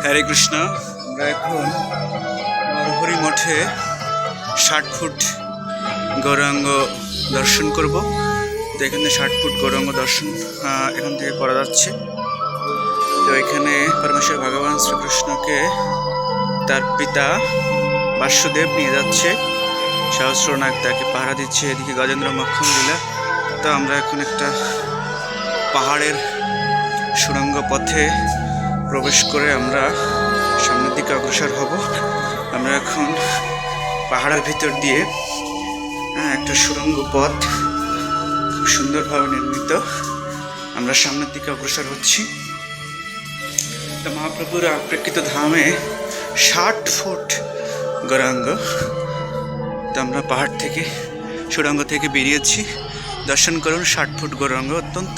হরে কৃষ্ণ। আমরা এখন নরহরি মঠে 60 ফুট গৌরাঙ্গ দর্শন করব। তো এখানে 60 ফুট গৌরাঙ্গ দর্শন এখান থেকে করা যাচ্ছে। তো এখানে পরমেশ্বর ভগবান শ্রীকৃষ্ণকে তার পিতা বাসুদেব নিয়ে যাচ্ছে, সহস্রনাগ তাকে পাহারা দিচ্ছে, এদিকে গজেন্দ্র মক্ষম লীলা। তো আমরা এখন একটা পাহাড়ের সুড়ঙ্গ পথে প্রবেশ করে আমরা সামনের দিকে অগ্রসর হব। আমরা এখন পাহাড়ের ভিতর দিয়ে একটা সুড়ঙ্গ পথ খুব সুন্দরভাবে নির্মিত, আমরা সামনের দিকে অগ্রসর হচ্ছি। তো মহাপ্রভুর অপ্রেক্ষিত ধামে 60 ফুট গৌরাঙ্গ। তো আমরা পাহাড় থেকে সুড়ঙ্গ থেকে বেরিয়েছি। দর্শন করুন 60 ফুট গৌরাঙ্গ, অত্যন্ত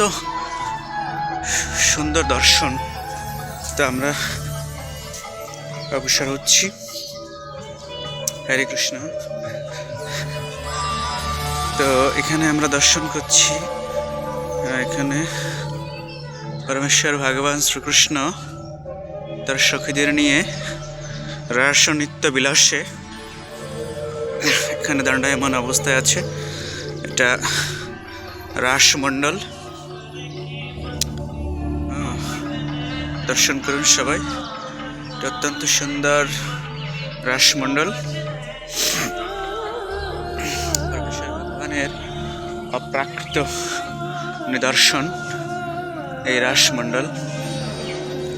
সুন্দর দর্শন। তো আমরা অগ্রসর হচ্ছি। হরে কৃষ্ণ। তো এখানে আমরা দর্শন করছি, এখানে পরমেশ্বর ভগবান শ্রীকৃষ্ণ তার সখীদের নিয়ে রাস নৃত্য বিলাসে এখানে দণ্ডায়মান অবস্থায় আছে। এটা রাসমণ্ডল। দর্শন করুন সবাই, এটা অত্যন্ত সুন্দর রাসমণ্ডল। পরমেশ্বর ভগবানের অপ্রাকৃত নিদর্শন এই রাসমণ্ডল।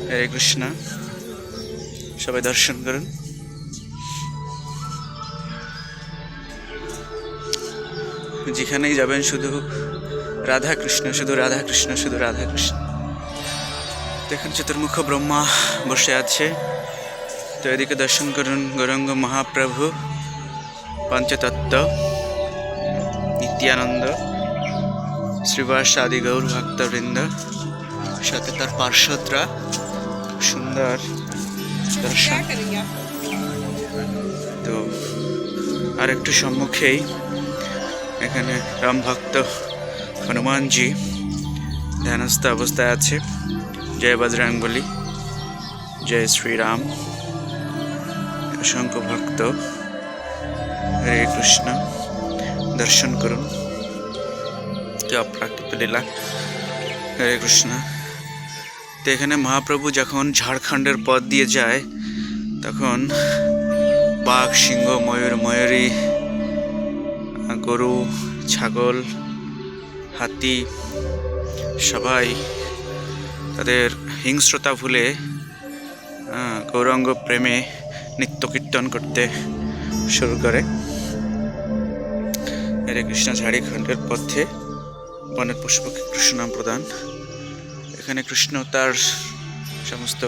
হরে কৃষ্ণ। সবাই দর্শন করুন। যেখানেই যাবেন শুধু রাধা কৃষ্ণ, শুধু রাধা কৃষ্ণ, শুধু রাধা কৃষ্ণ। দেখুন চতুর্মুখ ব্রহ্মা বসে আছে। তো এদিকে দর্শন করুন গৌরাঙ্গ মহাপ্রভু, পঞ্চতত্ত্ব, নিত্যানন্দ, শ্রীবাস আদি গৌর ভক্তবৃন্দ, সাথে তার পার্শ্বদরা। সুন্দর দর্শন। তো আর একটু সম্মুখেই এখানে রাম ভক্ত হনুমানজি ধ্যানস্থ অবস্থায় আছে। জয় বজরংবলী, জয় শ্রীরাম। অসংখ্য ভক্ত। হরে কৃষ্ণ। দর্শন করুন, কি অপ্রাকৃত লীলা। হরে কৃষ্ণ। তো এখানে মহাপ্রভু যখন ঝাড়খণ্ডের পথ দিয়ে যায়, তখন বাঘ, সিংহ, ময়ূর, ময়ূরী, গরু, ছাগল, হাতি সবাই তাদের হিংস্রতা ভুলে গৌরাঙ্গ প্রেমে নিত্য কীর্তন করতে শুরু করে। হরে কৃষ্ণ। ঝাড়খণ্ডের পথে বনের পশুপক্ষী কৃষ্ণ নাম প্রদান। এখানে কৃষ্ণ তার সমস্ত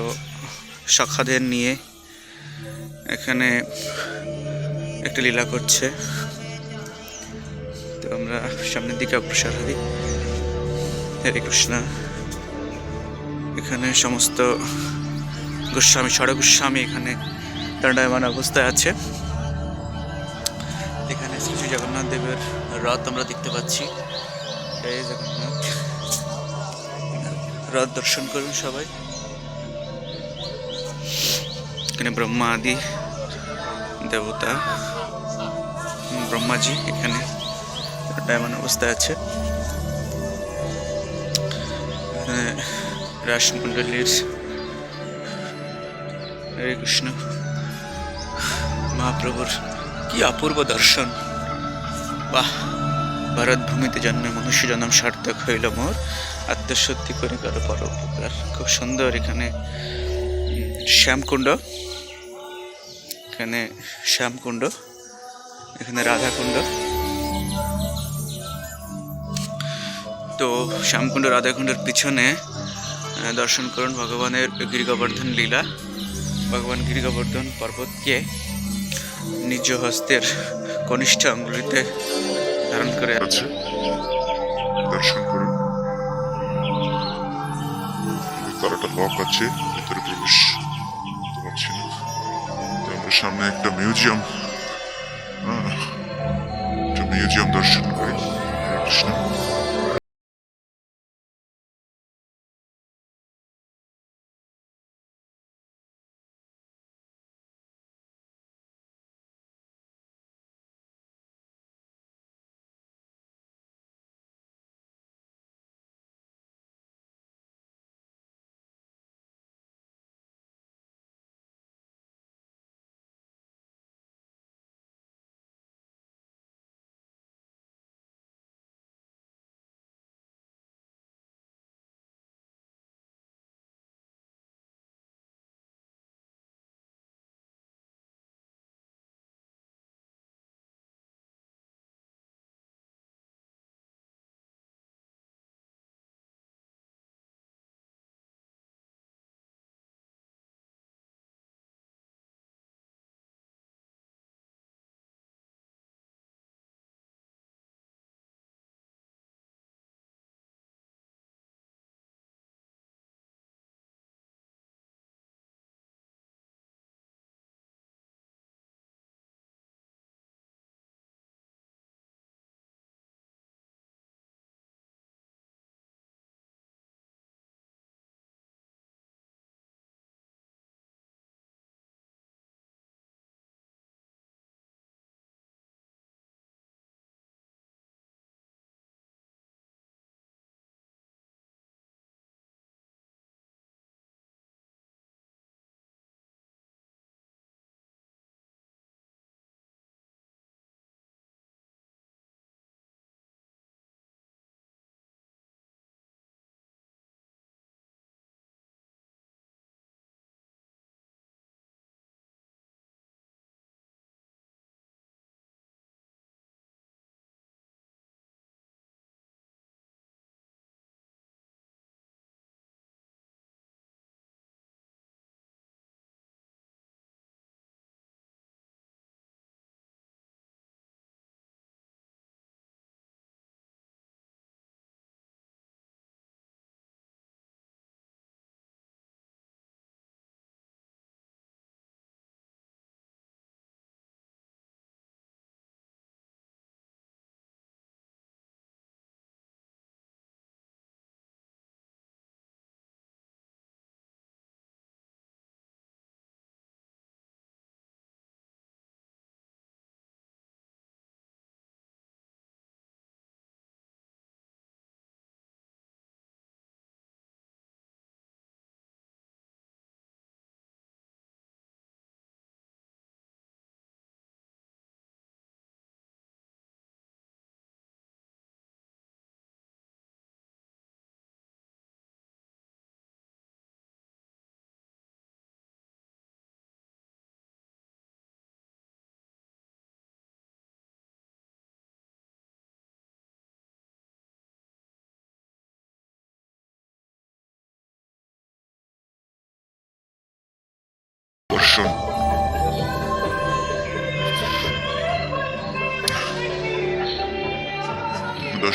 সখাদের নিয়ে এখানে একটা লীলা করছে। তো আমরা সামনের দিকে অগ্রসর হই। হরে কৃষ্ণ। এখানে সমস্ত গোস্বামী, ষড় গোস্বামী এখানে দণ্ডায়মান অবস্থায় আছে। এখানে শ্রী শ্রী জগন্নাথ দেবের রথ আমরা দেখতে পাচ্ছি। জয় জগন্নাথ। রথ দর্শন করুন সবাই। এখানে ব্রহ্মা আদি দেবতা, ব্রহ্মাজি এখানে দণ্ডায়মান অবস্থায় আছে। রাসমণ্ডলীর হরে কৃষ্ণ। মহাপ্রভুর কি অপূর্ব দর্শন। বাহ! ভারত ভূমিতে জন্মে মনুষ্য জন্ম সার্থক হইল মোর, আত্মশুদ্ধি করে কারো পরোপকার। খুব সুন্দর। এখানে শ্যামকুণ্ড, এখানে শ্যামকুণ্ড, এখানে রাধাকুণ্ড। তো শ্যামকুণ্ড, রাধাকুণ্ডের পিছনে দর্শন করুন ভগবানের গিরিগোবর্ধন লীলা। ভগবান গিরিগোবর্ধন পর্বতকে নিজ হস্তের কনিষ্ঠ আঙ্গুলিতে ধারণ করে আছে। দর্শন করুন। তারাটা লক আছে, ভিতরে প্রবেশ করতে পারছি না। তো আমরা সামনে একটা মিউজিয়াম দর্শন করি। কৃষ্ণ।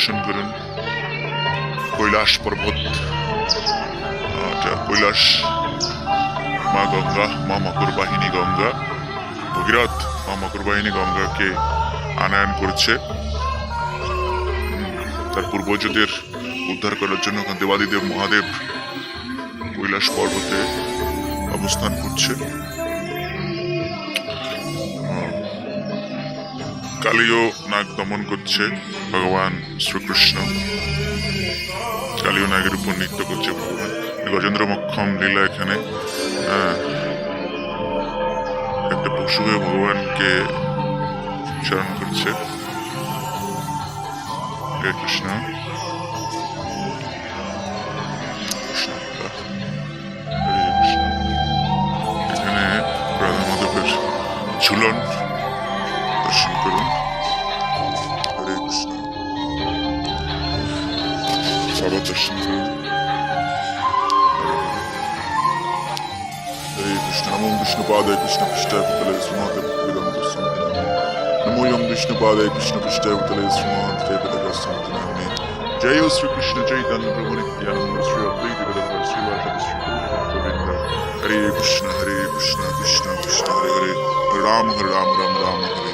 দর্শন করুন। কৈলাস পর্বত, কৈলাস, মা গঙ্গা, মা মকর বাহিনী গঙ্গা, ভগীরথ মা মকর বাহিনী গঙ্গাকে আনয়ন করছে তার পূর্বজদের উদ্ধার করার জন্য। দেবাদিদেব মহাদেব কৈলাস পর্বতে অবস্থান করছে। কালীয় নাগ দমন করছে ভগবান শ্রীকৃষ্ণ। কালীয় নাগের উপর নৃত্য করছে ভগবান। গজেন্দ্র মক্ষম লীলা এখানে একটা পশু হয়ে ভগবানকে স্মরণ করছে। হরে কৃষ্ণ, হরে কৃষ্ণ। এখানে রাধা মাধবের ঝুলন দর্শন করুন। হরে কৃষ্ণ, বাবা দর্শন করুন। হরে কৃষ্ণ। নমো বিষ্ণুপাদায় কৃষ্ণ পৃষ্ঠায় ভূতলে শ্রীমতে ভক্তিবেদান্ত দর্শন। নমো ইয়ং বিষ্ণুপাদায় কৃষ্ণ পৃষ্ঠায় ভূতলে শ্রীমতে ভক্তিবেদান্ত নামে। জয় ও শ্রীকৃষ্ণ চৈতন্য প্রভু নিত্যানন্দ শ্রী অদ্বৈত গদাধর শ্রীবাসাদি শ্রী গোবিন্দ। হরে কৃষ্ণ কৃষ্ণ কৃষ্ণ হরে হরে, হরে রাম রাম রাম হরে